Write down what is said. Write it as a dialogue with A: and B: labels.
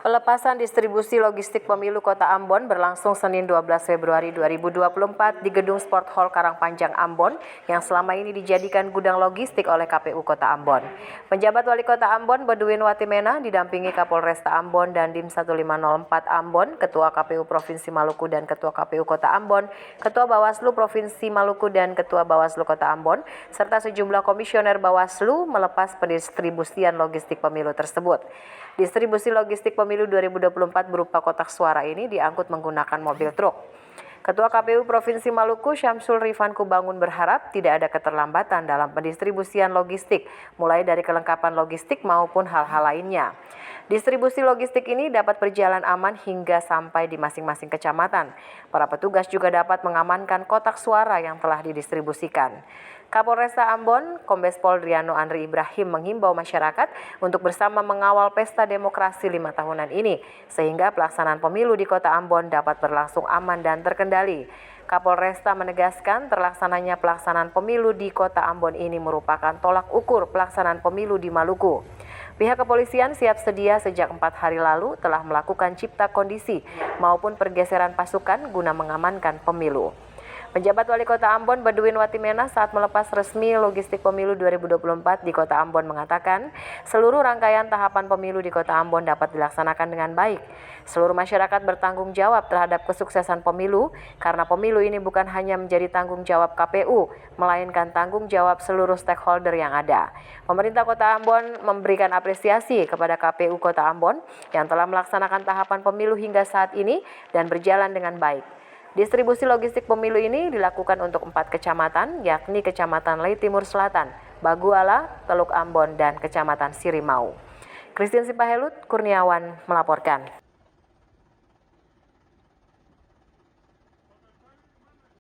A: Pelepasan distribusi logistik pemilu Kota Ambon berlangsung Senin 12 Februari 2024 di Gedung Sport Hall Karangpanjang Ambon yang selama ini dijadikan gudang logistik oleh KPU Kota Ambon. Penjabat Wali Kota Ambon Badwin Watimena didampingi Kapolresta Ambon dan Dim 1504 Ambon, Ketua KPU Provinsi Maluku dan Ketua KPU Kota Ambon, Ketua Bawaslu Provinsi Maluku dan Ketua Bawaslu Kota Ambon, serta sejumlah komisioner Bawaslu melepas pendistribusian logistik pemilu tersebut. Distribusi logistik pemilu 2024 berupa kotak suara ini diangkut menggunakan mobil truk. Ketua KPU Provinsi Maluku Syamsul Rifan Kubangun berharap tidak ada keterlambatan dalam pendistribusian logistik, mulai dari kelengkapan logistik maupun hal-hal lainnya. Distribusi logistik ini dapat berjalan aman hingga sampai di masing-masing kecamatan. Para petugas juga dapat mengamankan kotak suara yang telah didistribusikan. Kapolresta Ambon, Kombes Pol Driano Andri Ibrahim menghimbau masyarakat untuk bersama mengawal pesta demokrasi 5 tahunan ini, sehingga pelaksanaan pemilu di Kota Ambon dapat berlangsung aman dan terkendali. Kapolresta menegaskan terlaksananya pelaksanaan pemilu di Kota Ambon ini merupakan tolak ukur pelaksanaan pemilu di Maluku. Pihak kepolisian siap sedia sejak 4 hari lalu telah melakukan cipta kondisi maupun pergeseran pasukan guna mengamankan pemilu. Penjabat Wali Kota Ambon Badwin Watimena saat melepas resmi logistik pemilu 2024 di Kota Ambon mengatakan seluruh rangkaian tahapan pemilu di Kota Ambon dapat dilaksanakan dengan baik. Seluruh masyarakat bertanggung jawab terhadap kesuksesan pemilu karena pemilu ini bukan hanya menjadi tanggung jawab KPU, melainkan tanggung jawab seluruh stakeholder yang ada. Pemerintah Kota Ambon memberikan apresiasi kepada KPU Kota Ambon yang telah melaksanakan tahapan pemilu hingga saat ini dan berjalan dengan baik. Distribusi logistik pemilu ini dilakukan untuk 4 kecamatan, yakni Kecamatan Lei Timur Selatan, Baguala, Teluk Ambon, dan Kecamatan Sirimau. Christine Sipahelut Kurniawan melaporkan.